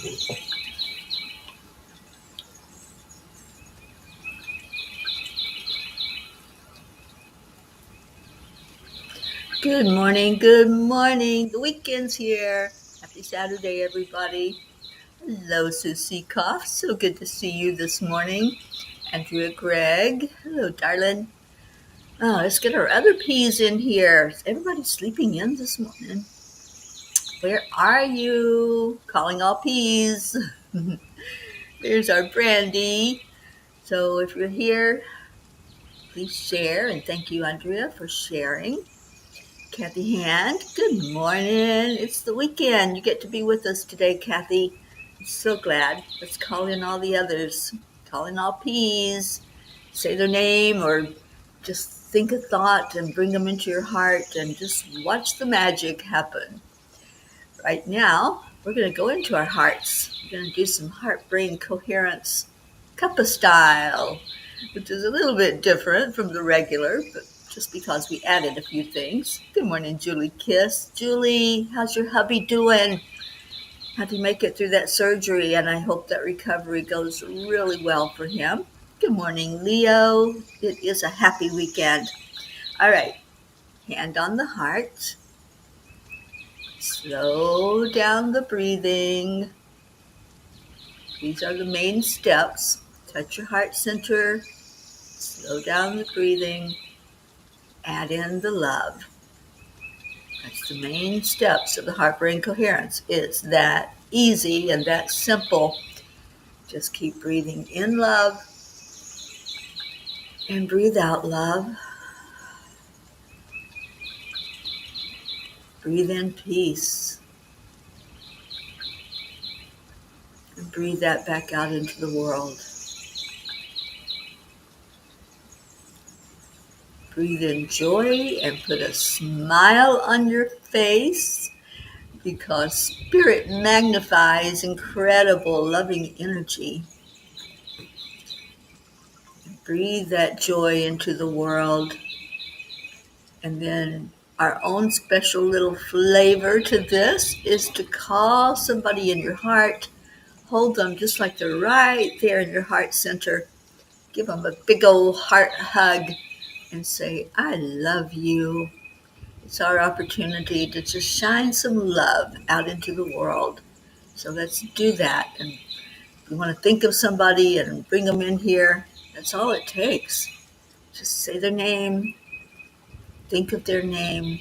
Good morning, good morning. The weekend's here. Happy Saturday, everybody. Hello, Susie Koff. So good to see you this morning. Andrea Gregg. Hello, darling. Oh, let's get our other P's in here. Is everybody sleeping in this morning? Where are you? Calling all P's. There's our Brandy. So if you're here, please share. And thank you, Andrea, for sharing. Kathy Hand, good morning. It's the weekend. You get to be with us today, Kathy. I'm so glad. Let's call in all the others. Call in all P's. Say their name or just think a thought and bring them into your heart and just watch the magic happen. Right now, we're going to go into our hearts. We're going to do some heart-brain coherence cuppa style, which is a little bit different from the regular, but just because we added a few things. Good morning, Julie Kiss. Julie, how's your hubby doing? How'd he make it through that surgery? And I hope that recovery goes really well for him. Good morning, Leo. It is a happy weekend. All right, hand on the heart. Slow down the breathing. These are the main steps. Touch your heart center. Slow down the breathing. Add in the love. That's the main steps of the heart-brain coherence. It's that easy and that simple. Just keep breathing in love and breathe out love. Breathe in peace. And breathe that back out into the world. Breathe in joy and put a smile on your face because spirit magnifies incredible loving energy. Breathe that joy into the world. And then our own special little flavor to this is to call somebody in your heart, hold them just like they're right there in your heart center, give them a big old heart hug and say, I love you. It's our opportunity to just shine some love out into the world. So let's do that. And if you want to think of somebody and bring them in here, that's all it takes. Just say their name, think of their name,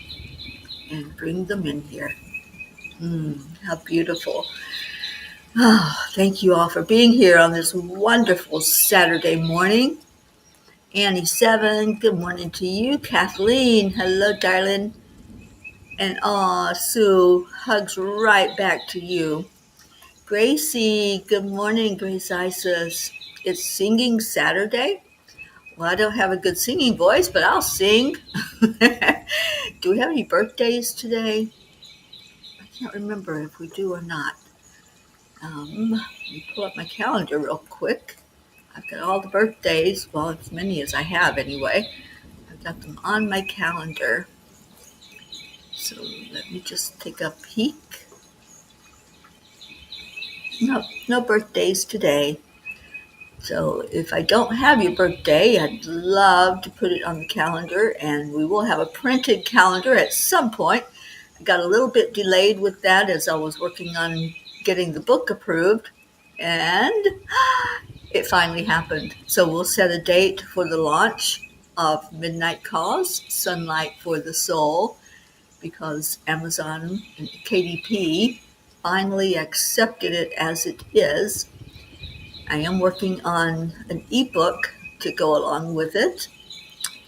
and bring them in here. How beautiful. Oh, thank you all for being here on this wonderful Saturday morning. Annie 7, good morning to you. Kathleen, hello, darling. And Sue, hugs right back to you. Gracie, good morning, Grace Isis. It's Singing Saturday. Well, I don't have a good singing voice, but I'll sing. Do we have any birthdays today? I can't remember if we do or not. Let me pull up my calendar real quick. I've got all the birthdays, well, as many as I have anyway. I've got them on my calendar. So let me just take a peek. No birthdays today. So if I don't have your birthday, I'd love to put it on the calendar, and we will have a printed calendar at some point. I got a little bit delayed with that as I was working on getting the book approved, and it finally happened. So we'll set a date for the launch of Midnight Cause, Sunlight for the Soul, because Amazon and KDP finally accepted it as it is. I am working on an ebook to go along with it,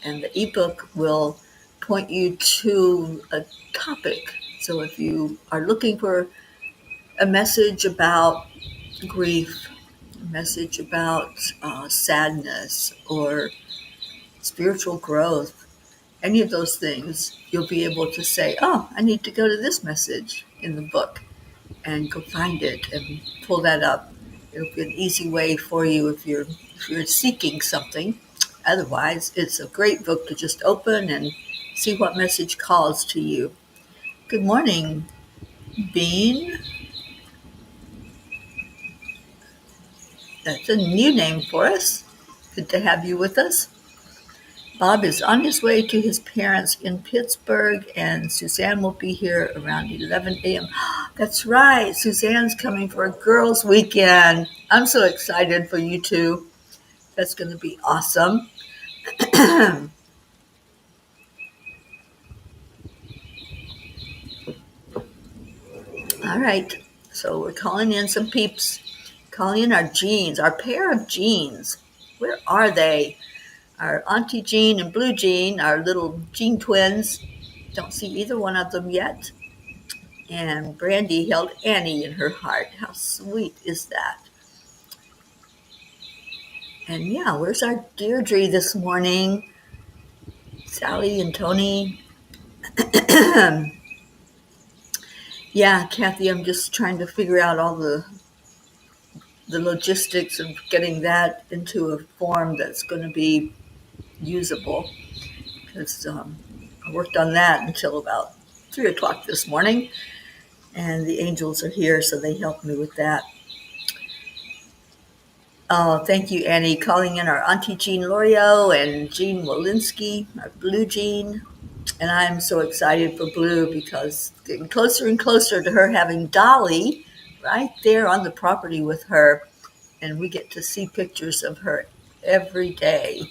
and the ebook will point you to a topic. So if you are looking for a message about grief, a message about sadness or spiritual growth, any of those things, you'll be able to say, oh, I need to go to this message in the book and go find it and pull that up. It'll be an easy way for you if you're seeking something. Otherwise, it's a great book to just open and see what message calls to you. Good morning, Bean. That's a new name for us. Good to have you with us. Bob is on his way to his parents in Pittsburgh, and Suzanne will be here around 11 a.m. That's right. Suzanne's coming for a girls' weekend. I'm so excited for you two. That's going to be awesome. All right. So we're calling in some peeps, calling in our jeans, our pair of jeans. Where are they? Our Auntie Jean and Blue Jean, our little Jean twins. Don't see either one of them yet. And Brandy held Annie in her heart. How sweet is that? And yeah, where's our Deirdre this morning? Sally and Tony. Yeah, Kathy, I'm just trying to figure out all the logistics of getting that into a form that's going to be usable. Because I worked on that until about 3 o'clock this morning. And the angels are here, so they helped me with that. Oh, thank you, Annie. Calling in our Auntie Jean Lorio and Jean Walensky, our Blue Jean. And I'm so excited for Blue because getting closer and closer to her having Dolly right there on the property with her. And we get to see pictures of her every day.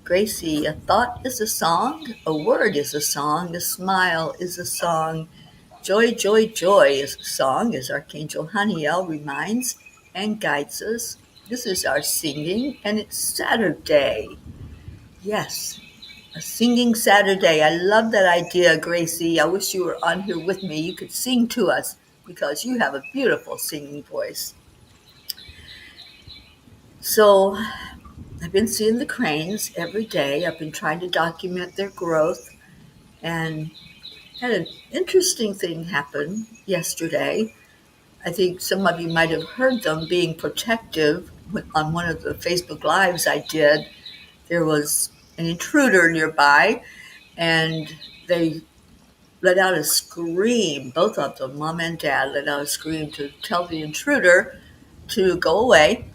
Gracie, a thought is a song, a word is a song, a smile is a song. Joy, joy, joy is a song, as Archangel Haniel reminds and guides us. This is our singing, and it's Saturday. Yes, a singing Saturday. I love that idea, Gracie. I wish you were on here with me. You could sing to us because you have a beautiful singing voice. So I've been seeing the cranes every day. I've been trying to document their growth, and had an interesting thing happen yesterday. I think some of you might have heard them being protective. On one of the Facebook Lives I did, there was an intruder nearby, and they let out a scream. Both of them, mom and dad, let out a scream to tell the intruder to go away.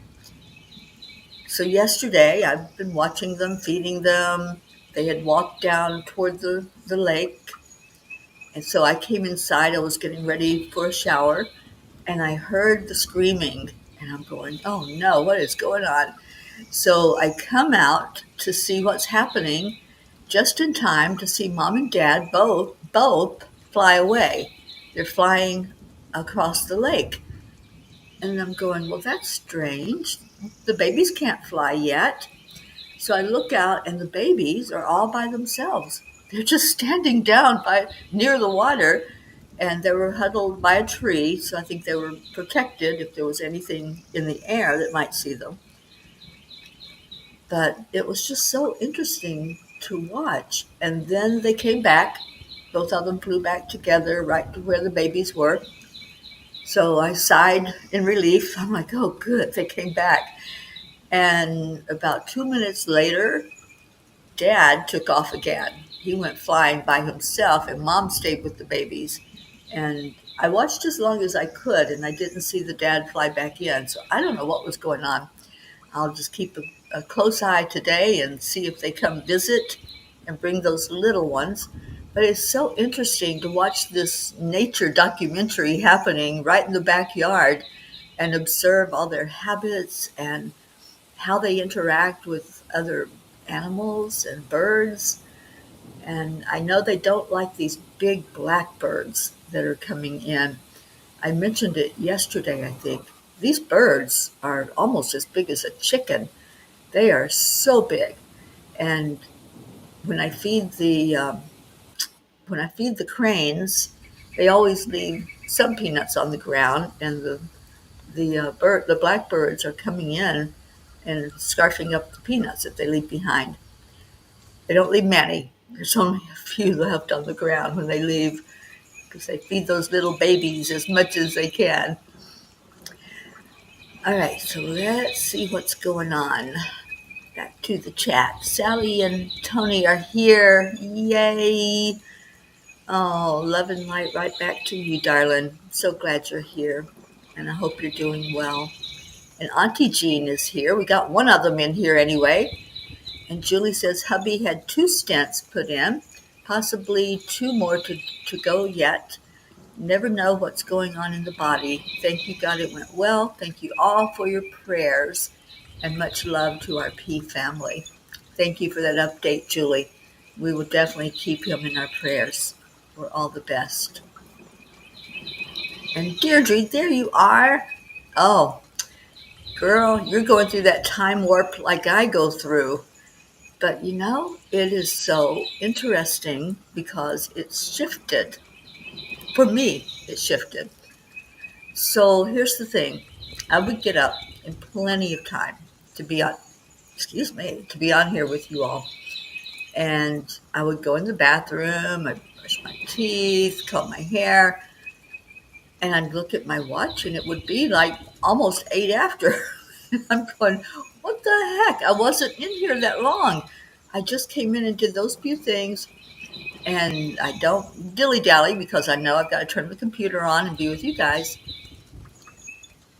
So yesterday, I've been watching them, feeding them. They had walked down toward the lake. And so I came inside. I was getting ready for a shower, and I heard the screaming. And I'm going, oh no, what is going on? So I come out to see what's happening just in time to see mom and dad both fly away. They're flying across the lake. And I'm going, well, that's strange. The babies can't fly yet. So I look out, and the babies are all by themselves. They're just standing down near the water, and they were huddled by a tree. So I think they were protected if there was anything in the air that might see them. But it was just so interesting to watch. And then they came back. Both of them flew back together right to where the babies were. So I sighed in relief. I'm like, oh, good, they came back. And about 2 minutes later, Dad took off again. He went flying by himself, and Mom stayed with the babies. And I watched as long as I could, and I didn't see the dad fly back in. So I don't know what was going on. I'll just keep a close eye today and see if they come visit and bring those little ones. But it's so interesting to watch this nature documentary happening right in the backyard and observe all their habits and how they interact with other animals and birds. And I know they don't like these big black birds that are coming in. I mentioned it yesterday, I think. These birds are almost as big as a chicken. They are so big. And when I feed the cranes, they always leave some peanuts on the ground, and the blackbirds are coming in and scarfing up the peanuts that they leave behind. They don't leave many. There's only a few left on the ground when they leave, because they feed those little babies as much as they can. All right, so let's see what's going on. Back to the chat. Sally and Tony are here. Yay. Oh, love and light right back to you, darling. So glad you're here, and I hope you're doing well. And Auntie Jean is here. We got one of them in here anyway. And Julie says hubby had 2 stents put in, possibly 2 more to go yet. Never know what's going on in the body. Thank you, God, it went well. Thank you all for your prayers, and much love to our P family. Thank you for that update, Julie. We will definitely keep him in our prayers. We're all the best. And Deirdre, there you are. Oh, girl, you're going through that time warp like I go through. But it is so interesting because it's shifted. For me, it shifted. So here's the thing. I would get up in plenty of time to be on here with you all. And I would go in the bathroom, I'd brush my teeth, comb my hair, and I'd look at my watch and it would be like almost 8 after. I'm going, what the heck? I wasn't in here that long. I just came in and did those few things, and I don't dilly-dally because I know I've got to turn the computer on and be with you guys.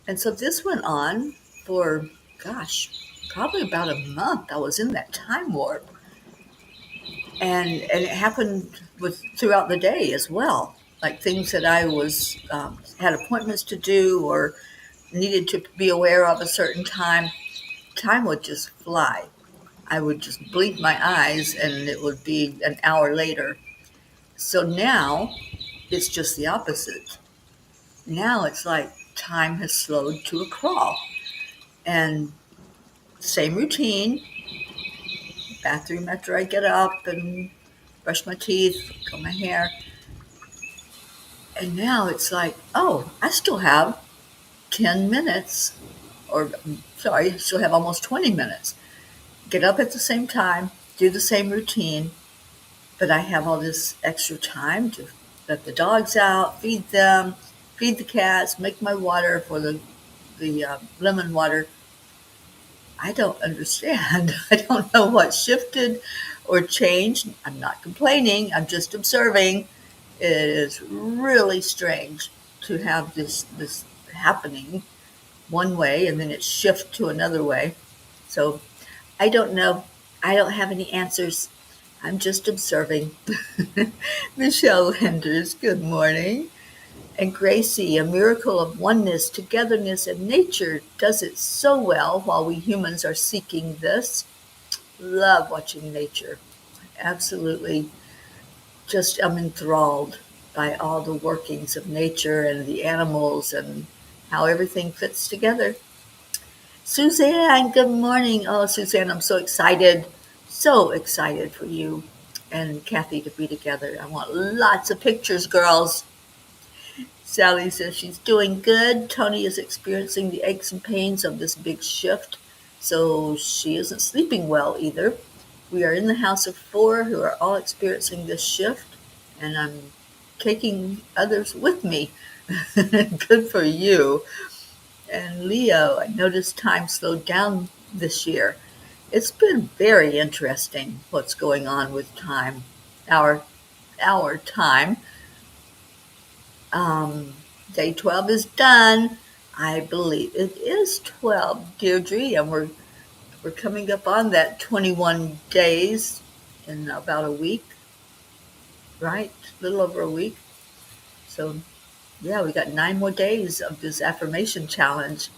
And so this went on for, probably about a month. I was in that time warp. And it happened throughout the day as well. Like things that I had appointments to do or needed to be aware of a certain time would just fly. I would just blink my eyes and it would be an hour later. So now it's just the opposite. Now it's like time has slowed to a crawl. And same routine, bathroom after I get up and brush my teeth, comb my hair. And now it's like, oh, I still have 10 minutes, I still have almost 20 minutes. Get up at the same time, do the same routine, but I have all this extra time to let the dogs out, feed them, feed the cats, make my water for the lemon water. I don't understand. I don't know what shifted or changed. I'm not complaining. I'm just observing. It is really strange to have this happening one way and then it shift to another way. So I don't know. I don't have any answers. I'm just observing. Michelle Lenders, good morning. And Gracie, a miracle of oneness, togetherness, and nature does it so well while we humans are seeking this. Love watching nature. Absolutely. Just I'm enthralled by all the workings of nature and the animals and how everything fits together. Suzanne, good morning. Oh, Suzanne, I'm so excited for you and Kathy to be together. I want lots of pictures, girls. Sally says she's doing good. Tony is experiencing the aches and pains of this big shift, so she isn't sleeping well either. We are in the house of 4 who are all experiencing this shift, and I'm taking others with me. Good for you. And Leo, I noticed time slowed down this year. It's been very interesting what's going on with time, our time. Day 12 is done. I believe it is 12, Deirdre, and we're coming up on that 21 days in about a week, right? A little over a week. So, yeah, we got 9 more days of this affirmation challenge.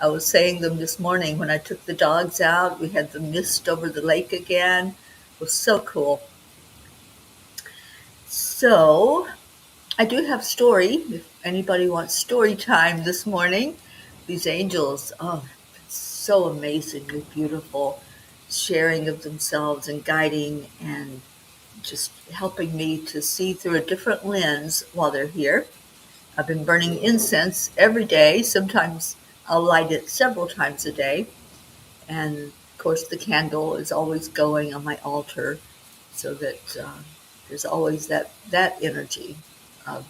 I was saying them this morning when I took the dogs out. We had the mist over the lake again. It was so cool. So, I do have story, if anybody wants story time this morning. These angels, it's so amazingly beautiful, sharing of themselves and guiding and just helping me to see through a different lens while they're here. I've been burning incense every day. Sometimes I'll light it several times a day. And of course the candle is always going on my altar so that there's always that energy of,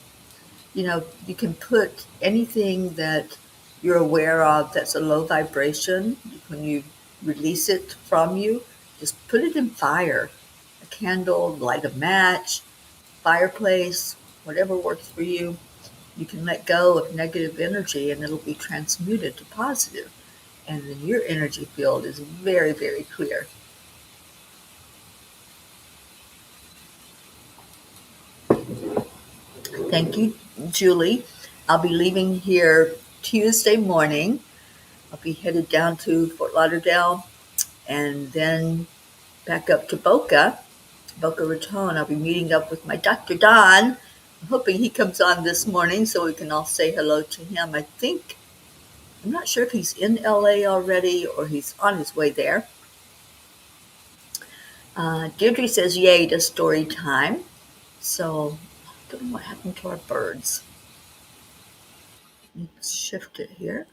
you can put anything that you're aware of that's a low vibration. When you release it from you, just put it in fire. A candle, light a match, fireplace, whatever works for you. You can let go of negative energy and it'll be transmuted to positive. and then your energy field is very, very clear. Thank you, Julie. I'll be leaving here Tuesday morning. I'll be headed down to Fort Lauderdale and then back up to Boca Raton. I'll be meeting up with my Dr. Don. I'm hoping he comes on this morning so we can all say hello to him. I'm not sure if he's in LA already or he's on his way there. Deirdre says yay to story time. So, I don't know what happened to our birds. Let's shift it here.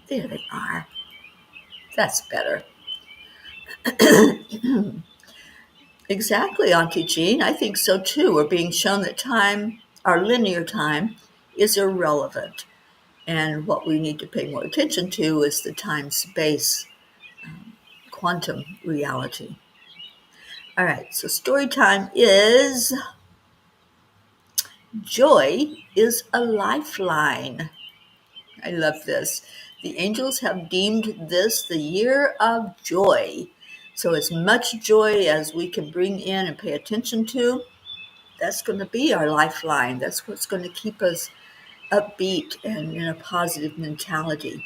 There they are. That's better. Exactly, Auntie Jean. I think so too. We're being shown that time, our linear time, is irrelevant. And what we need to pay more attention to is the time-space quantum reality. All right, so story time is joy is a lifeline. I love this. The angels have deemed this the year of joy. So as much joy as we can bring in and pay attention to, that's going to be our lifeline. That's what's going to keep us upbeat and in a positive mentality.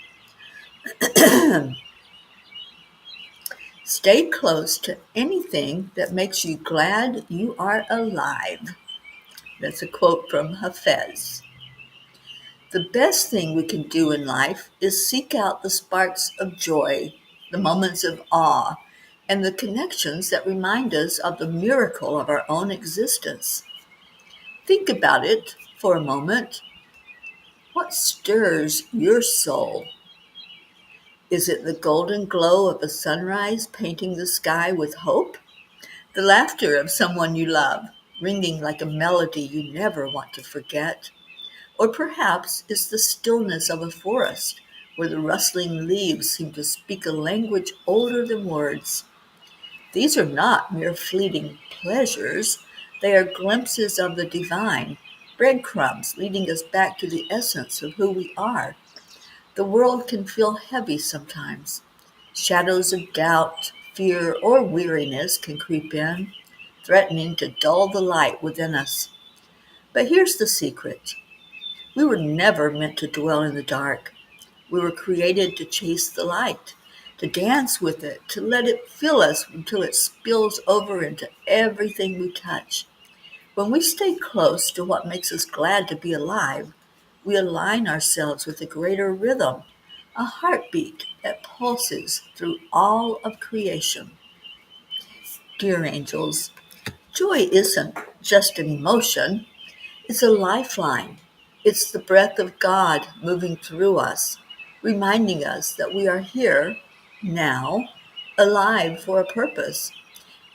Stay close to anything that makes you glad you are alive. That's a quote from Hafez. The best thing we can do in life is seek out the sparks of joy, the moments of awe, and the connections that remind us of the miracle of our own existence. Think about it for a moment. What stirs your soul? Is it the golden glow of a sunrise painting the sky with hope? The laughter of someone you love, ringing like a melody you never want to forget? Or perhaps it's the stillness of a forest where the rustling leaves seem to speak a language older than words. These are not mere fleeting pleasures. They are glimpses of the divine, breadcrumbs leading us back to the essence of who we are. The world can feel heavy sometimes. Shadows of doubt, fear, or weariness can creep in, threatening to dull the light within us. But here's the secret. We were never meant to dwell in the dark. We were created to chase the light, to dance with it, to let it fill us until it spills over into everything we touch. When we stay close to what makes us glad to be alive, we align ourselves with a greater rhythm, a heartbeat that pulses through all of creation. Dear angels, joy isn't just an emotion, it's a lifeline. It's the breath of God moving through us, reminding us that we are here, now, alive for a purpose.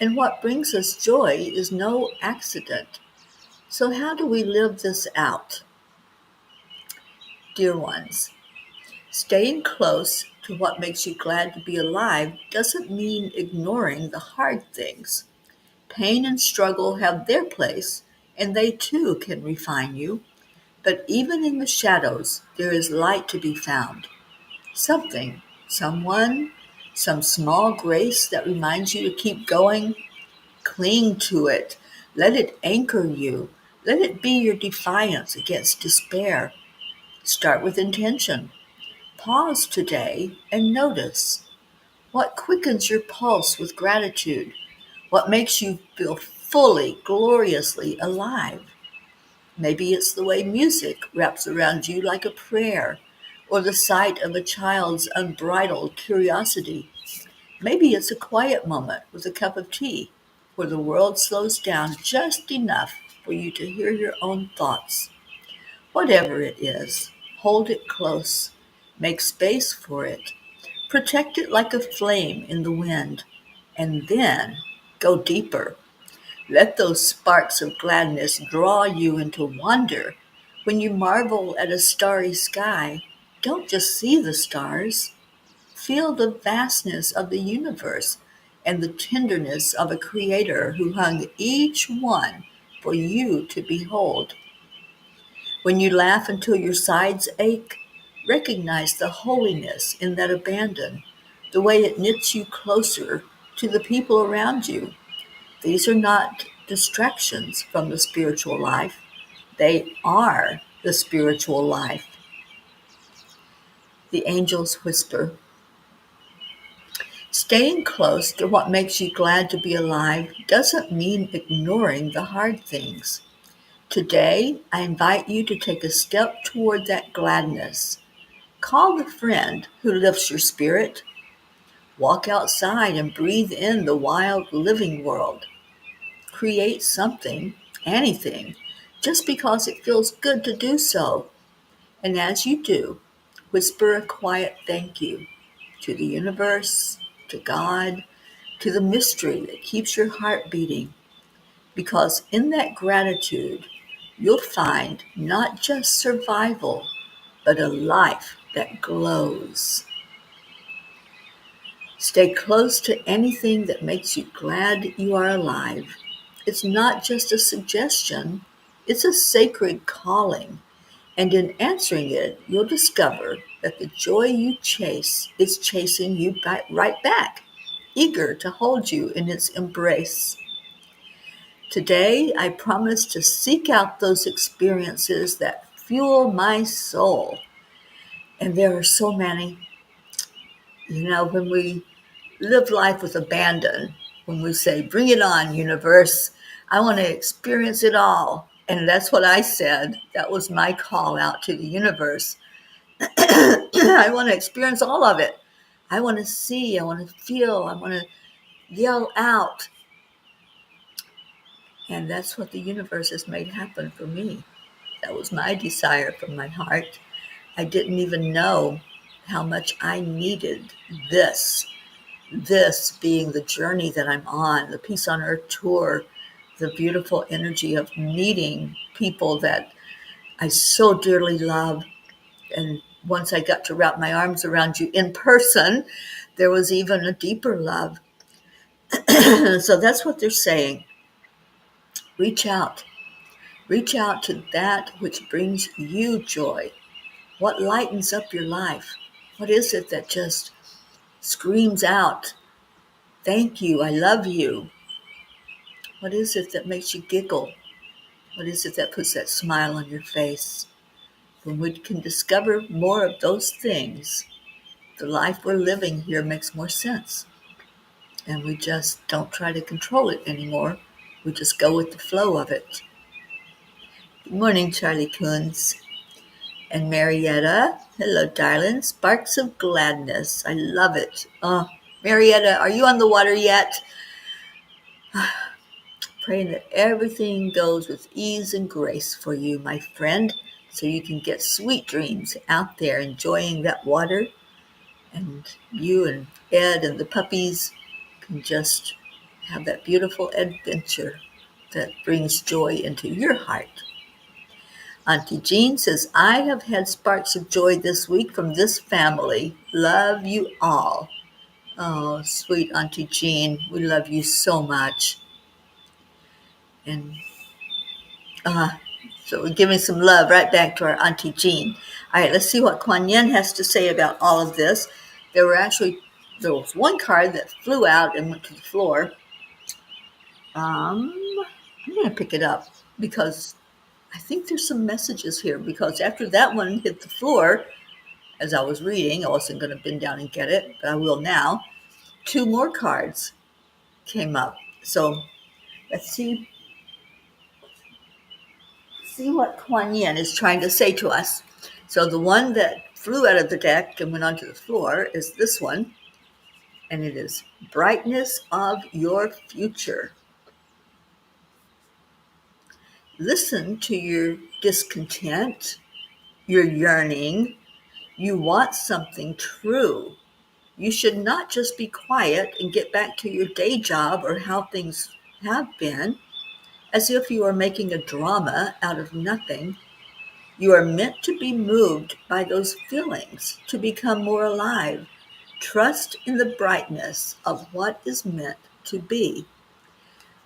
And what brings us joy is no accident. So, how do we live this out? Dear ones, staying close to what makes you glad to be alive doesn't mean ignoring the hard things. Pain and struggle have their place, and they too can refine you. But even in the shadows, there is light to be found. Something, someone, some small grace that reminds you to keep going. Cling to it. Let it anchor you. Let it be your defiance against despair. Start with intention. Pause today and notice what quickens your pulse with gratitude, what makes you feel fully, gloriously alive. Maybe it's the way music wraps around you like a prayer, or the sight of a child's unbridled curiosity. Maybe it's a quiet moment with a cup of tea, where the world slows down just enough for you to hear your own thoughts. Whatever it is, hold it close, make space for it, protect it like a flame in the wind, and then go deeper. Let those sparks of gladness draw you into wonder. When you marvel at a starry sky, don't just see the stars. Feel the vastness of the universe and the tenderness of a creator who hung each one for you to behold. When you laugh until your sides ache, Recognize the holiness in that abandon, the way it knits you closer to the people around you. These are not distractions from the spiritual life. They are the spiritual life. The angels whisper, staying close to what makes you glad to be alive doesn't mean ignoring the hard things. Today, I invite you to take a step toward that gladness. Call the friend who lifts your spirit. Walk outside and breathe in the wild living world. Create something, anything, just because it feels good to do so. And as you do, whisper a quiet thank you to the universe, to God, to the mystery that keeps your heart beating. Because in that gratitude, you'll find not just survival, but a life that glows. Stay close to anything that makes you glad you are alive. It's not just a suggestion, it's a sacred calling. And in answering it, you'll discover that the joy you chase is chasing you right back, eager to hold you in its embrace. Today, I promise to seek out those experiences that fuel my soul. And there are so many. When we live life with abandon, when we say, bring it on, universe, I want to experience it all. And that's what I said. That was my call out to the universe. I want to experience all of it. I want to see, I want to feel, I want to yell out. And that's what the universe has made happen for me. That was my desire from my heart. I didn't even know how much I needed this. This being the journey that I'm on, the Peace on Earth tour, the beautiful energy of meeting people that I so dearly love. And once I got to wrap my arms around you in person, there was even a deeper love. So that's what they're saying. Reach out. Reach out to that which brings you joy. What lightens up your life? What is it that just screams out, thank you, I love you? What is it that makes you giggle? What is it that puts that smile on your face? When we can discover more of those things, the life we're living here makes more sense. And we just don't try to control it anymore. We just go with the flow of it. Good morning, Charlie Coons. And Marietta, hello, darling. Sparks of gladness. I love it. Oh, Marietta, are you on the water yet? Praying that everything goes with ease and grace for you, my friend, so you can get sweet dreams out there enjoying that water. And you and Ed and the puppies can just have that beautiful adventure that brings joy into your heart. Auntie Jean says, I have had sparks of joy this week from this family. Love you all. Oh, sweet Auntie Jean, we love you so much. And so we're giving some love right back to our Auntie Jean. All right, let's see what Kuan Yin has to say about all of this. There was one card that flew out and went to the floor. I'm going to pick it up because I think there's some messages here, because after that one hit the floor, as I was reading, I wasn't going to bend down and get it, but I will now. 2 more cards came up. So let's see what Kuan Yin is trying to say to us. So the one that flew out of the deck and went onto the floor is this one, and it is brightness of your future. Listen to your discontent, your yearning. You want something true. You should not just be quiet and get back to your day job or how things have been, as if you are making a drama out of nothing. You are meant to be moved by those feelings, to become more alive. Trust in the brightness of what is meant to be.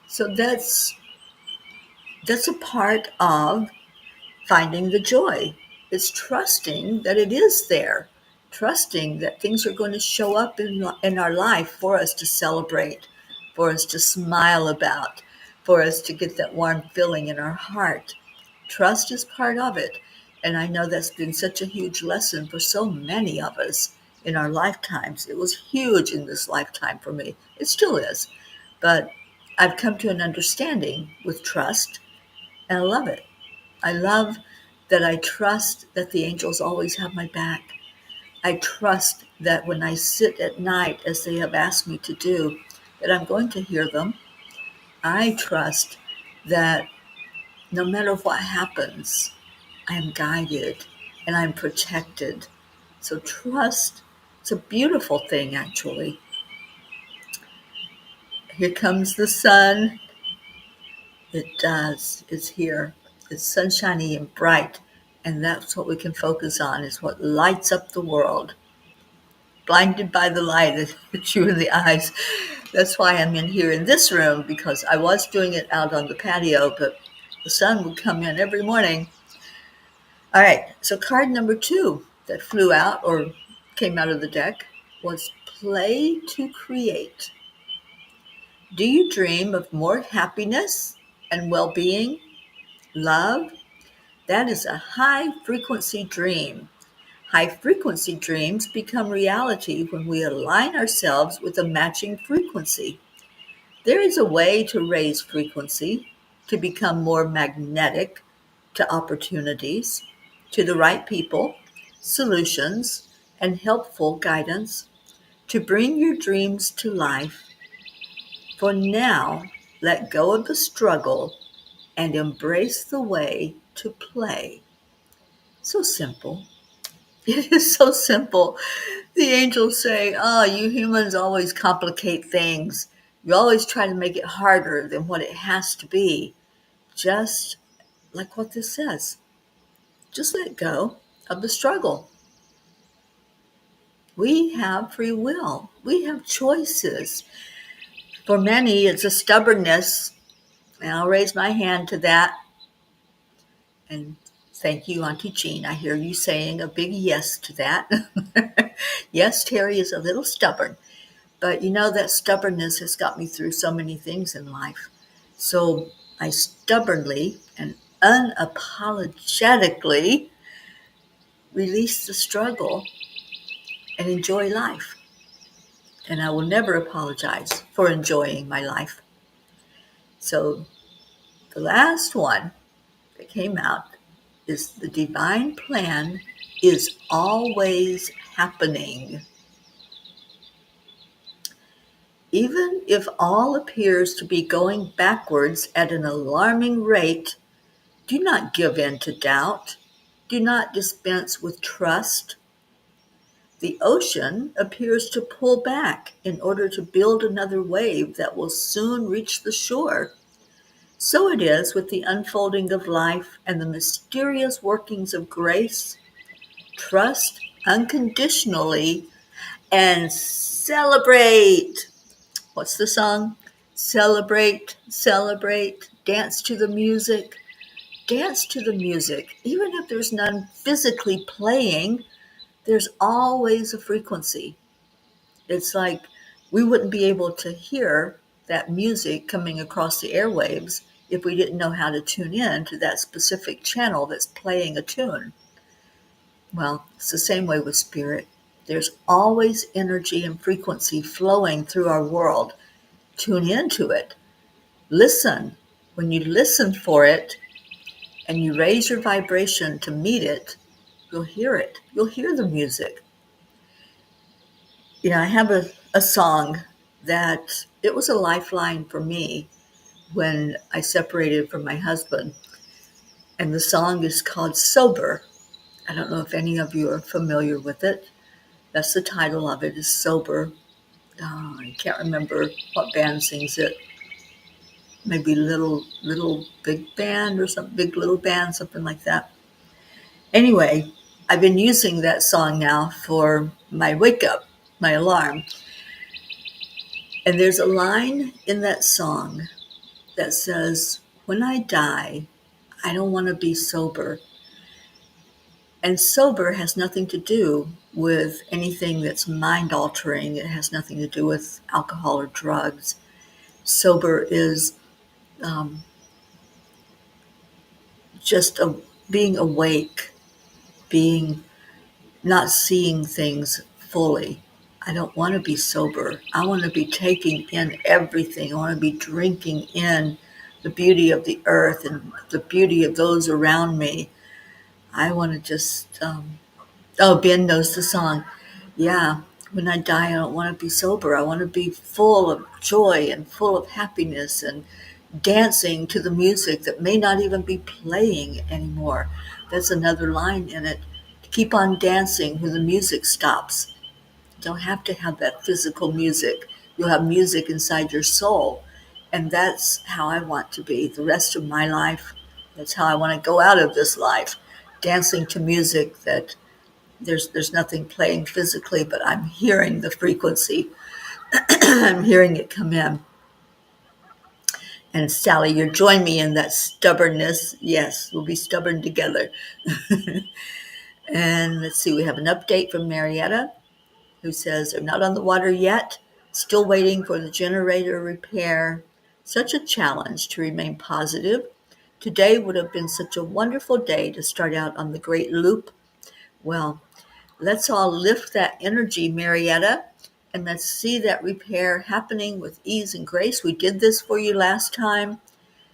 So that's a part of finding the joy. It's trusting that it is there, trusting that things are going to show up in our life for us to celebrate, for us to smile about, for us to get that warm feeling in our heart. Trust is part of it. And I know that's been such a huge lesson for so many of us in our lifetimes. It was huge in this lifetime for me. It still is. But I've come to an understanding with trust, and I love it. I love that I trust that the angels always have my back. I trust that when I sit at night, as they have asked me to do, that I'm going to hear them. I trust that no matter what happens, I am guided and I'm protected. So trust, it's a beautiful thing, actually. Here comes the sun. It does. It's here. It's sunshiny and bright. And that's what we can focus on, is what lights up the world. Blinded by the light, it hits you in the eyes. That's why I'm in here in this room, because I was doing it out on the patio, but the sun would come in every morning. All right, so card number 2 that flew out or came out of the deck was play to create. Do you dream of more happiness and well-being, love? That is a high-frequency dream. High-frequency dreams become reality when we align ourselves with a matching frequency. There is a way to raise frequency, to become more magnetic to opportunities, to the right people, solutions, and helpful guidance to bring your dreams to life. For now, let go of the struggle and embrace the way to play. So simple. It is so simple. The angels say, oh, you humans always complicate things. You always try to make it harder than what it has to be. Just like what this says. Just let go of the struggle. We have free will. We have choices. For many, it's a stubbornness. And I'll raise my hand to that. And thank you, Auntie Jean. I hear you saying a big yes to that. Yes, Teri is a little stubborn. But you know, that stubbornness has got me through so many things in life. So I stubbornly and unapologetically release the struggle and enjoy life. And I will never apologize for enjoying my life. So the last one that came out is the divine plan is always happening. Even if all appears to be going backwards at an alarming rate, do not give in to doubt. Do not dispense with trust. The ocean appears to pull back in order to build another wave that will soon reach the shore. So it is with the unfolding of life and the mysterious workings of grace. Trust unconditionally and celebrate. What's the song? Celebrate, celebrate, dance to the music. Dance to the music. Even if there's none physically playing, there's always a frequency. It's like we wouldn't be able to hear that music coming across the airwaves if we didn't know how to tune in to that specific channel that's playing a tune. Well, it's the same way with spirit. There's always energy and frequency flowing through our world. Tune into it. Listen. When you listen for it and you raise your vibration to meet it, you'll hear it. You'll hear the music. You know, I have a song that it was a lifeline for me when I separated from my husband. And the song is called Sober. I don't know if any of you are familiar with it. That's the title of it, is Sober. Oh, I can't remember what band sings it. Maybe little big band or some big little band, something like that. Anyway, I've been using that song now for my wake up, my alarm. And there's a line in that song that says, when I die, I don't want to be sober. And sober has nothing to do with anything that's mind altering. It has nothing to do with alcohol or drugs. Sober is um, just being awake, being not seeing things fully. I don't want to be sober. I want to be taking in everything. I want to be drinking in the beauty of the earth and the beauty of those around me. I want to just, oh, Ben knows the song. Yeah, when I die, I don't want to be sober. I want to be full of joy and full of happiness and dancing to the music that may not even be playing anymore. That's another line in it. Keep on dancing when the music stops. You don't have to have that physical music. You'll have music inside your soul. And that's how I want to be the rest of my life. That's how I want to go out of this life, dancing to music that there's nothing playing physically, but I'm hearing the frequency. I'm hearing it come in. And Sally, you join me in that stubbornness. Yes, we'll be stubborn together. And let's see, we have an update from Marietta, who says they're not on the water yet, still waiting for the generator repair. Such a challenge to remain positive. Today would have been such a wonderful day to start out on the Great Loop. Well, let's all lift that energy, Marietta, and let's see that repair happening with ease and grace. We did this for you last time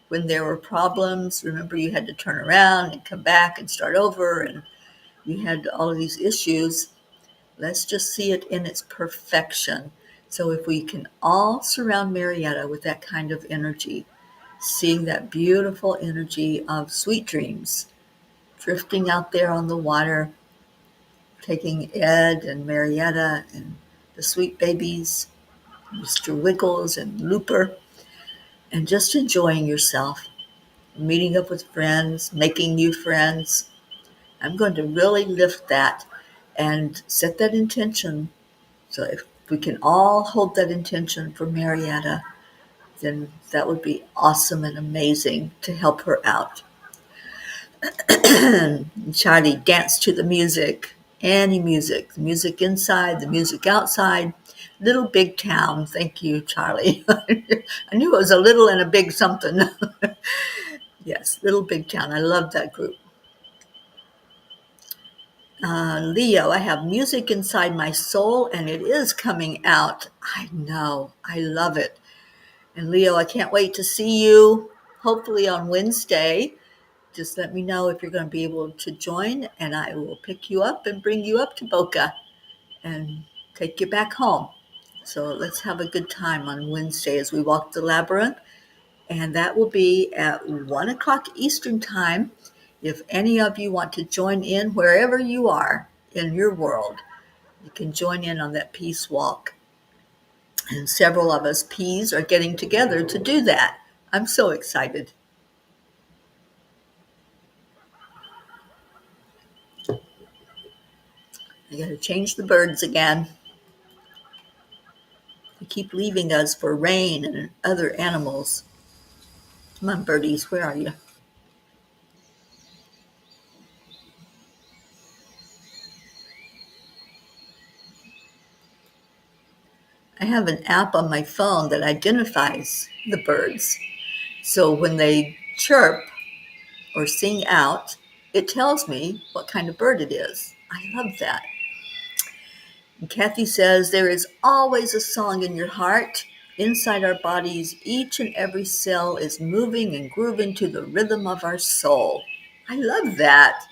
when there were problems. Remember, you had to turn around and come back and start over, and you had all of these issues. Let's just see it in its perfection. So if we can all surround Marietta with that kind of energy, seeing that beautiful energy of sweet dreams, drifting out there on the water, taking Ed and Marietta and the sweet babies, Mr. Wiggles and Looper, and just enjoying yourself, meeting up with friends, making new friends. I'm going to really lift that and set that intention. So if we can all hold that intention for Marietta, then that would be awesome and amazing to help her out. Charlie, dance to the music, any music, the music inside, the music outside. Little Big Town. Thank you, Charlie. I knew it was a little and a big something. Yes, Little Big Town. I love that group. Leo, I have music inside my soul and it is coming out. I know. I love it. And Leo, I can't wait to see you, hopefully on Wednesday. Just let me know if you're going to be able to join, and I will pick you up and bring you up to Boca and take you back home. So let's have a good time on Wednesday as we walk the labyrinth. And that will be at 1 o'clock Eastern Time. If any of you want to join in wherever you are in your world, you can join in on that peace walk. And several of us P's are getting together to do that. I'm so excited. I got to change the birds again. They keep leaving us for rain and other animals. Come on, birdies, where are you? I have an app on my phone that identifies the birds. So when they chirp or sing out, it tells me what kind of bird it is. I love that. And Kathy says, there is always a song in your heart. Inside our bodies, each and every cell is moving and grooving to the rhythm of our soul. I love that.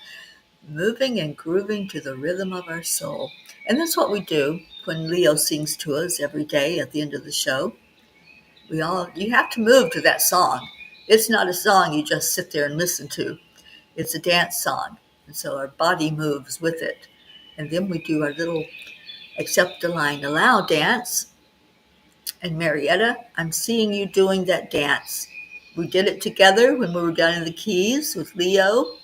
Moving and grooving to the rhythm of our soul. And that's what we do when Leo sings to us every day at the end of the show. You have to move to that song. It's not a song you just sit there and listen to. It's a dance song. And so our body moves with it. And then we do our little accept, align, allow dance. And Marietta, I'm seeing you doing that dance. We did it together when we were down in the Keys with Leo.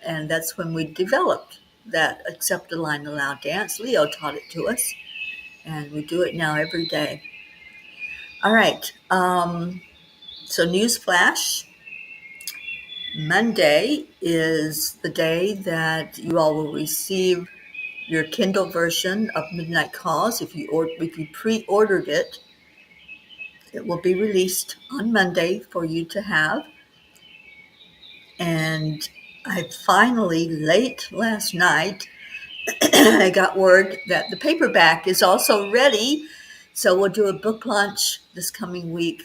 And that's when we developed that accept, align, allow dance. Leo taught it to us. And we do it now every day. All right. So news flash. Monday is the day that you all will receive your Kindle version of Midnight Calls. If you pre-ordered it, it will be released on Monday for you to have. And I finally, late last night, I got word that the paperback is also ready. So we'll do a book launch this coming week.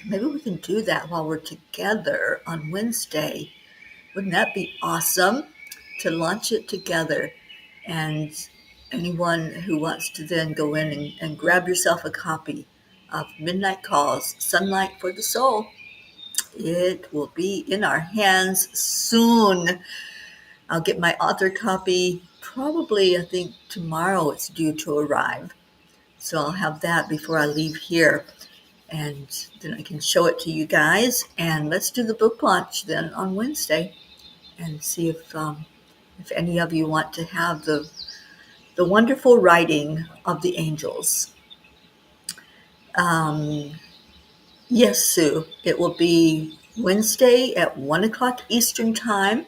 Maybe we can do that while we're together on Wednesday. Wouldn't that be awesome to launch it together? And anyone who wants to then go in and grab yourself a copy of Midnight Calls, Sunlight for the Soul, it will be in our hands soon. I'll get my author copy probably, I think tomorrow it's due to arrive. So I'll have that before I leave here. And then I can show it to you guys. And let's do the book launch then on Wednesday and see if any of you want to have the wonderful writing of the angels. Yes, Sue, it will be Wednesday at 1 o'clock Eastern Time.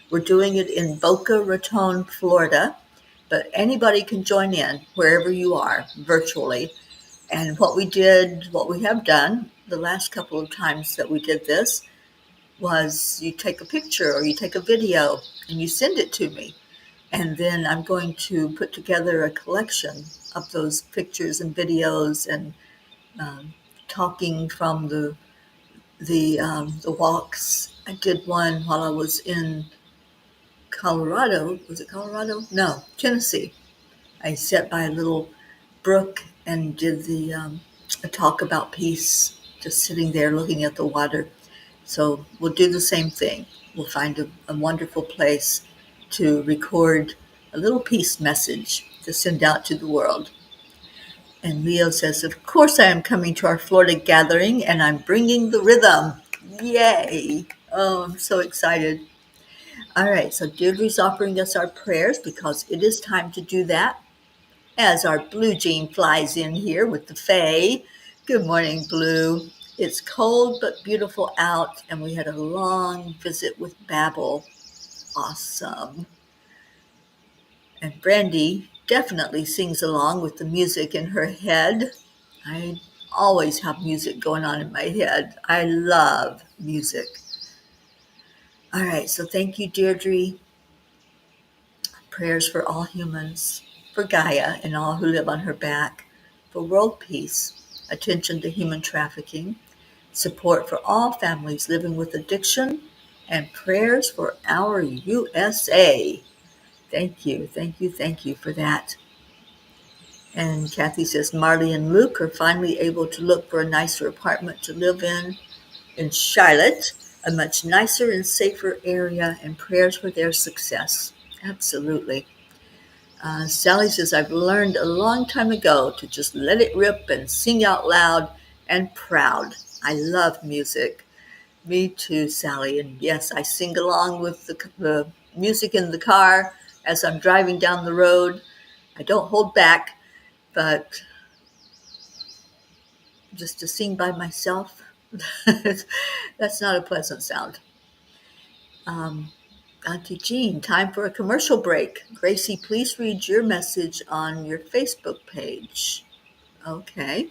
We're doing it in Boca Raton, Florida, but anybody can join in wherever you are virtually. And what we have done the last couple of times that we did this was you take a picture or you take a video and you send it to me. And then I'm going to put together a collection of those pictures and videos and talking from the walks. I did one while I was in Colorado. Was it Colorado? No, Tennessee. I sat by a little brook and did a talk about peace, just sitting there looking at the water. So we'll do the same thing. We'll find a wonderful place to record a little peace message to send out to the world. And Leo says, of course I am coming to our Florida gathering and I'm bringing the rhythm. Yay. Oh, I'm so excited. All right, so Deirdre's offering us our prayers because it is time to do that. As our Blue Jean flies in here with the Fae. Good morning, Blue. It's cold but beautiful out, and we had a long visit with Babel. Awesome. And Brandy definitely sings along with the music in her head. I always have music going on in my head. I love music. All right, so thank you, Deirdre. Prayers for all humans, for Gaia and all who live on her back, for world peace, attention to human trafficking, support for all families living with addiction, and prayers for our USA. Thank you, thank you, thank you for that. And Kathy says Marley and Luke are finally able to look for a nicer apartment to live in Charlotte, a much nicer and safer area, and prayers for their success. Absolutely. Sally says, I've learned a long time ago to just let it rip and sing out loud and proud. I love music. Me too, Sally. And yes, I sing along with the music in the car as I'm driving down the road. I don't hold back, but just to sing by myself, that's not a pleasant sound. Auntie Jean, time for a commercial break. Gracie, please read your message on your Facebook page. Okay.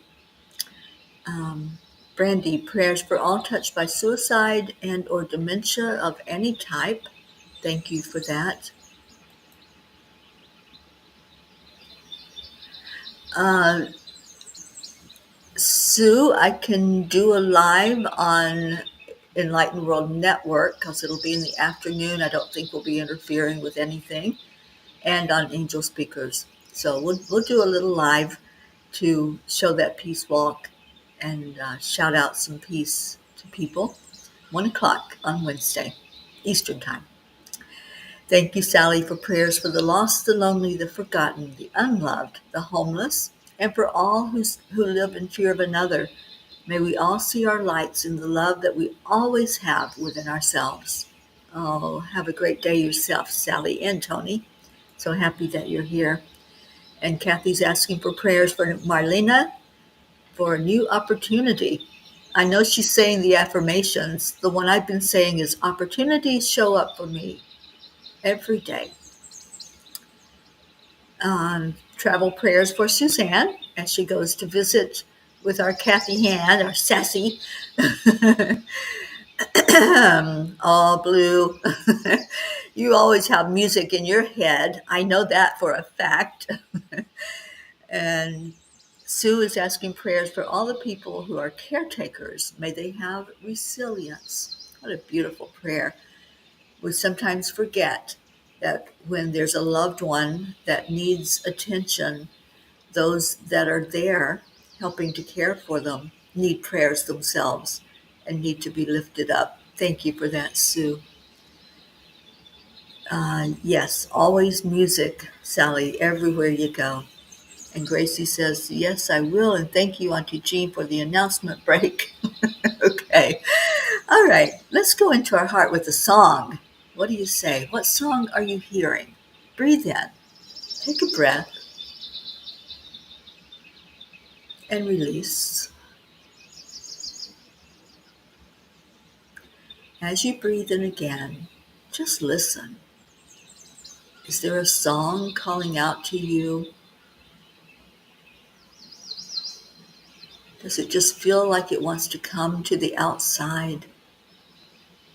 Brandy, prayers for all touched by suicide and or dementia of any type. Thank you for that. Sue, I can do a live on Enlightened World Network because it'll be in the afternoon. I don't think we'll be interfering with anything. And on Angel Speakers. So we'll do a little live to show that peace walk and shout out some peace to people. 1 o'clock on Wednesday, Eastern Time. Thank you, Sally, for prayers for the lost, the lonely, the forgotten, the unloved, the homeless, and for all who live in fear of another. May we all see our lights in the love that we always have within ourselves. Oh, have a great day yourself, Sally and Tony. So happy that you're here. And Kathy's asking for prayers for Marlena for a new opportunity. I know she's saying the affirmations. The one I've been saying is opportunities show up for me every day. Travel prayers for Suzanne as she goes to visit with our Kathy Han, our sassy, all blue. You always have music in your head. I know that for a fact. And Sue is asking prayers for all the people who are caretakers. May they have resilience. What a beautiful prayer. We sometimes forget that when there's a loved one that needs attention, those that are there helping to care for them need prayers themselves and need to be lifted up. Thank you for that, Sue. Yes, always music, Sally, everywhere you go. And Gracie says, yes, I will. And thank you, Auntie Jean, for the announcement break. Okay. All right. Let's go into our heart with a song. What do you say? What song are you hearing? Breathe in. Take a breath and release. As you breathe in again, just listen. Is there a song calling out to you? Does it just feel like it wants to come to the outside,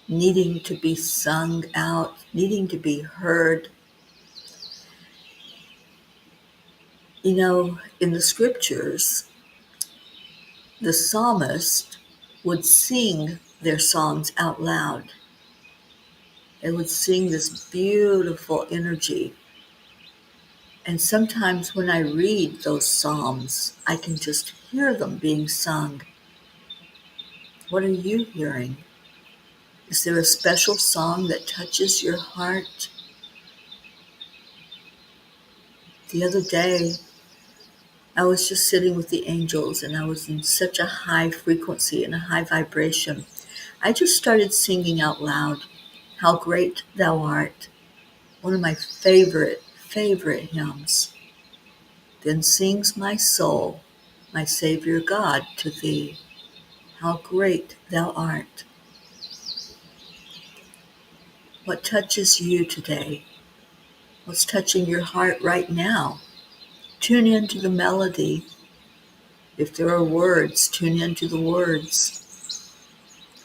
needing to be sung out, needing to be heard? You know, in the scriptures, the psalmist would sing their songs out loud. They would sing this beautiful energy. And sometimes when I read those psalms, I can just hear them being sung. What are you hearing? Is there a special song that touches your heart? The other day, I was just sitting with the angels and I was in such a high frequency and a high vibration. I just started singing out loud, How Great Thou Art, one of my favorite hymns. Then sings my soul, my Savior God, to thee. How great thou art. What touches you today? What's touching your heart right now? Tune into the melody. If there are words, tune into the words.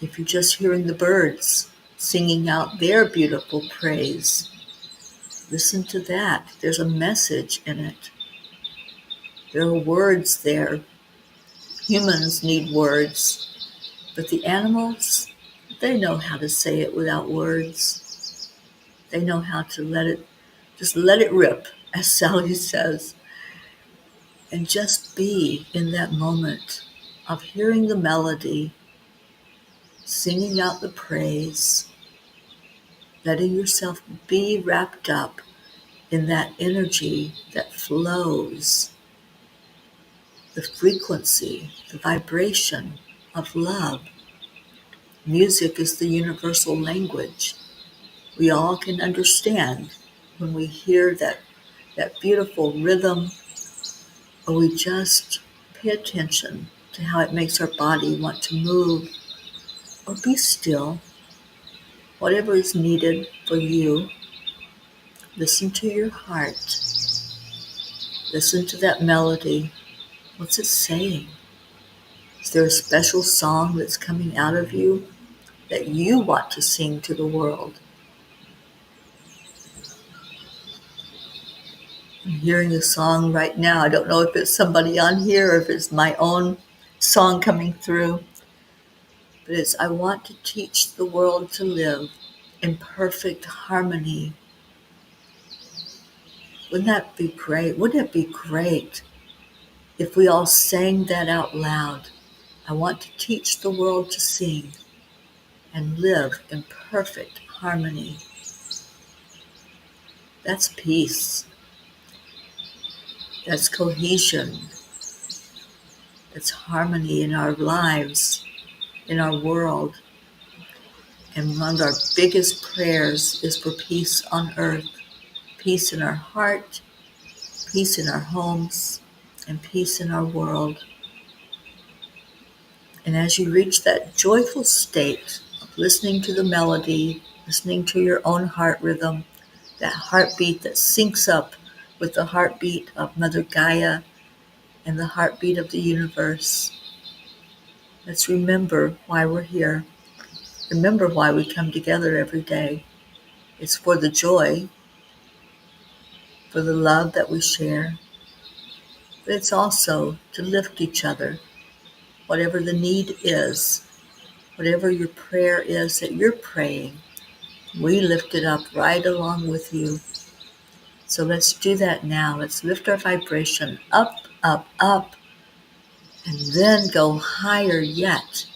If you're just hearing the birds singing out their beautiful praise, listen to that. There's a message in it. There are words there. Humans need words, but the animals, they know how to say it without words. They know how to just let it rip, as Sally says, and just be in that moment of hearing the melody, singing out the praise, letting yourself be wrapped up in that energy that flows, the frequency, the vibration of love. Music is the universal language. We all can understand when we hear that beautiful rhythm, or we just pay attention to how it makes our body want to move or be still. Whatever is needed for you, listen to your heart. Listen to that melody. What's it saying? Is there a special song that's coming out of you that you want to sing to the world? I'm hearing a song right now. I don't know if it's somebody on here or if it's my own song coming through, but it's I want to teach the world to live in perfect harmony. Wouldn't that be great? Wouldn't it be great if we all sang that out loud? I want to teach the world to sing and live in perfect harmony. That's peace. That's cohesion. That's harmony in our lives, in our world. And one of our biggest prayers is for peace on earth, peace in our heart, peace in our homes, and peace in our world. And as you reach that joyful state of listening to the melody, listening to your own heart rhythm, that heartbeat that syncs up with the heartbeat of Mother Gaia and the heartbeat of the universe, let's remember why we're here. Remember why we come together every day. It's for the joy, for the love that we share, but it's also to lift each other. Whatever the need is, whatever your prayer is that you're praying, we lift it up right along with you. So let's do that now. Let's lift our vibration up, up, up, and then go higher yet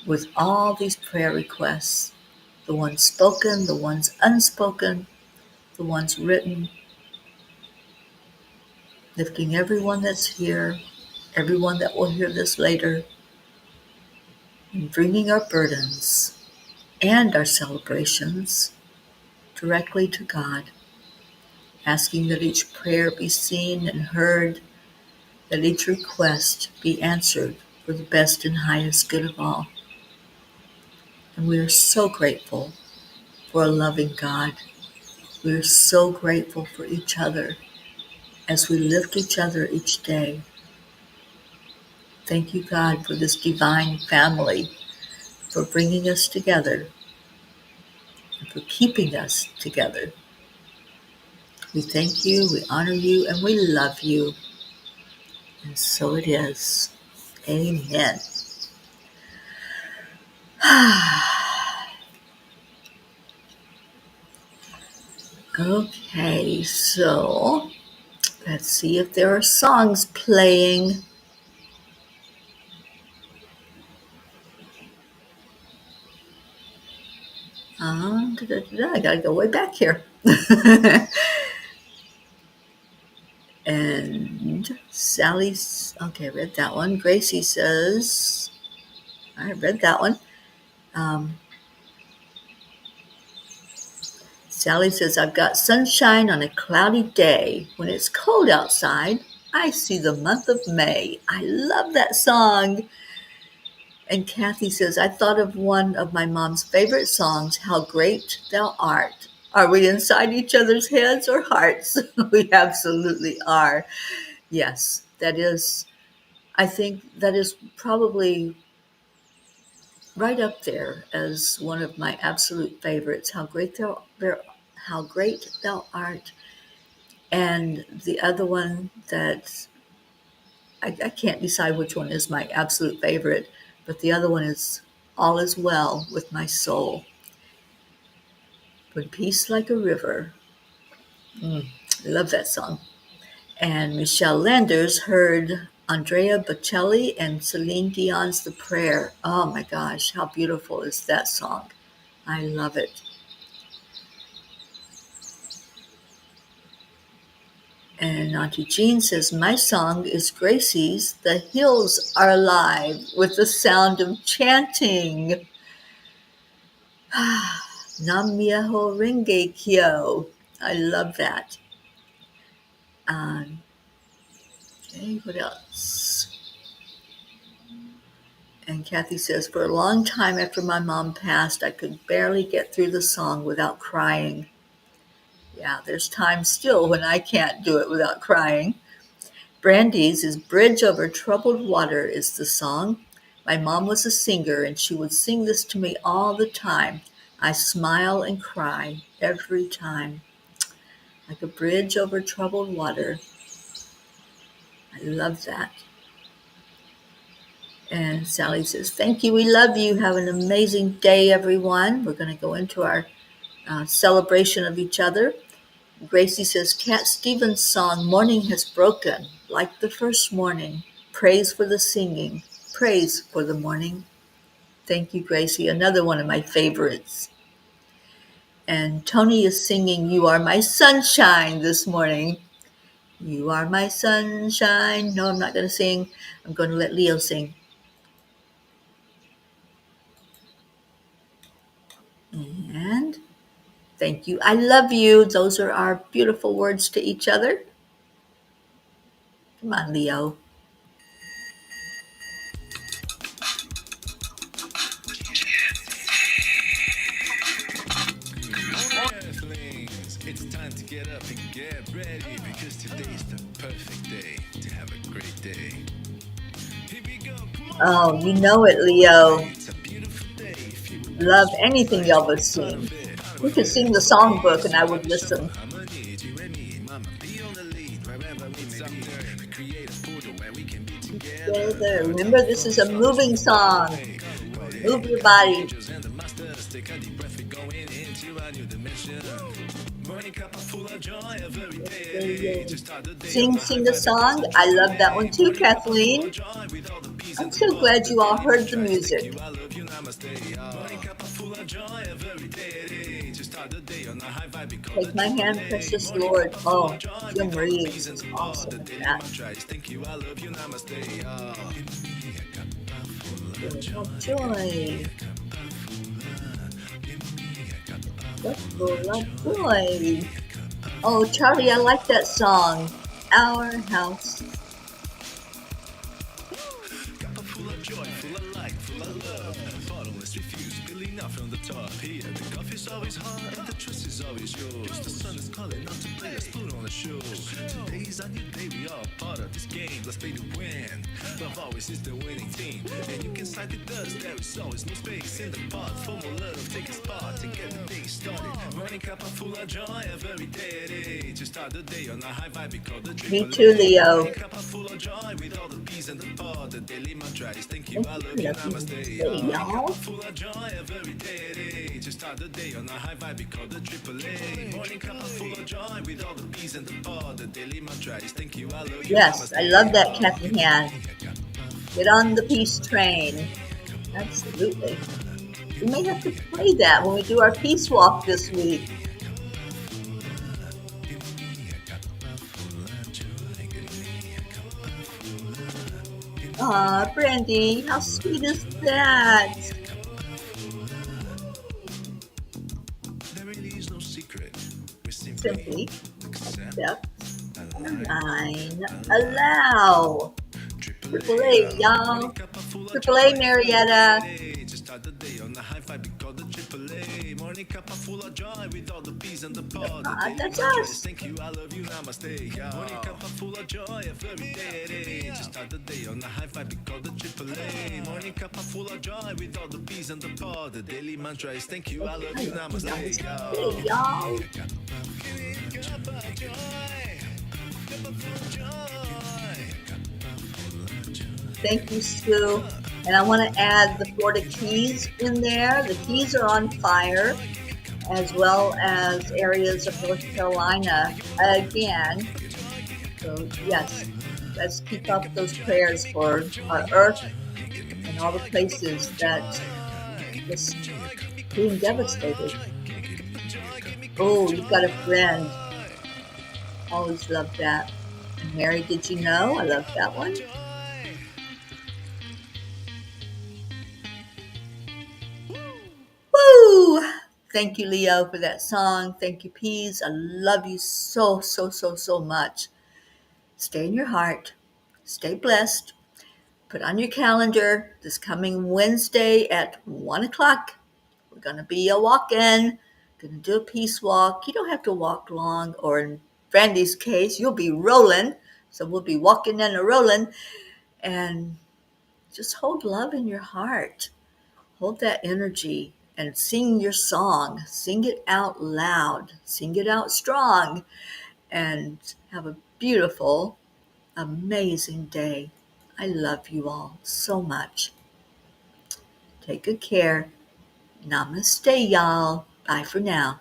with all these prayer requests, the ones spoken, the ones unspoken, the ones written, lifting everyone that's here, everyone that will hear this later, and bringing our burdens and our celebrations directly to God, asking that each prayer be seen and heard, that each request be answered for the best and highest good of all. And we are so grateful for a loving God. We are so grateful for each other as we lift each other each day. Thank you, God, for this divine family, for bringing us together and for keeping us together. We thank you, we honor you, and we love you. And so it is. Amen. Okay, so let's see if there are songs playing. I gotta go way back here. And Sally's, okay, I read that one. Gracie says, I read that one. Um, Sally says, I've got sunshine on a cloudy day. When it's cold outside, I see the month of May. I love that song. And Kathy says, I thought of one of my mom's favorite songs, How Great Thou Art. Are we inside each other's heads or hearts? We absolutely are. Yes, that is, I think that is probably right up there as one of my absolute favorites, How Great Thou Art. And the other one that I can't decide which one is my absolute favorite, but the other one is All Is Well with My Soul. When Peace Like a River. I love that song. And Michelle Landers heard Andrea Bocelli and Celine Dion's The Prayer. Oh my gosh, how beautiful is that song? I love it. And Auntie Jean says, my song is Gracie's The Hills Are Alive with the sound of chanting. Nam Myoho Renge Kyo. I love that. Okay, what else? And Kathy says, for a long time after my mom passed, I could barely get through the song without crying. Yeah, there's times still when I can't do it without crying. Brandy's is Bridge Over Troubled Water is the song. My mom was a singer, and she would sing this to me all the time. I smile and cry every time. Like a bridge over troubled water. I love that. And Sally says, thank you, we love you. Have an amazing day, everyone. We're going to go into our celebration of each other. Gracie says, Cat Stevens' song, Morning Has Broken, like the first morning. Praise for the singing. Praise for the morning. Thank you, Gracie. Another one of my favorites. And Tony is singing You Are My Sunshine this morning. You are my sunshine. No, I'm not going to sing. I'm going to let Leo sing. And thank you. I love you. Those are our beautiful words to each other. Come on, Leo. Oh, you know it, Leo. Love anything Elvis sings. He could sing the songbook and I would listen. Stay there. Remember, this is a moving song. Move your body. Sing a song. I love that one too, Kathleen. I'm so glad you all heard the music. Take my hand, precious Lord. Oh, Jim Reeves is awesome at that. Joy. What's full of joy? Oh, Charlie, I like that song. Our house. Me too, Leo. Thank you, y'all. Yes, I love that, Kathy Han. Get on the peace train. Absolutely. We may have to play that when we do our peace walk this week. Aw, Brandy, how sweet is that? Simply accept, align, allow. Triple A, y'all. Triple A, Marietta. That's us. Hey, y'all. Thank you, Sue. And I want to add the Florida Keys in there. The Keys are on fire, as well as areas of North Carolina again. So, yes, let's keep up those prayers for our earth and all the places that just being devastated. Oh, you've got a friend. Always love that. And Mary, did you know? I love that one. Woo! Thank you, Leo, for that song. Thank you, Peas. I love you so, so, so, so much. Stay in your heart. Stay blessed. Put on your calendar this coming Wednesday at 1 o'clock. We're going to be a walk-in. Going to do a peace walk. You don't have to walk long, or in Brandy's case, you'll be rolling. So we'll be walking and a rolling. And just hold love in your heart. Hold that energy and sing your song. Sing it out loud. Sing it out strong. And have a beautiful, amazing day. I love you all so much. Take good care. Namaste, y'all. Bye for now.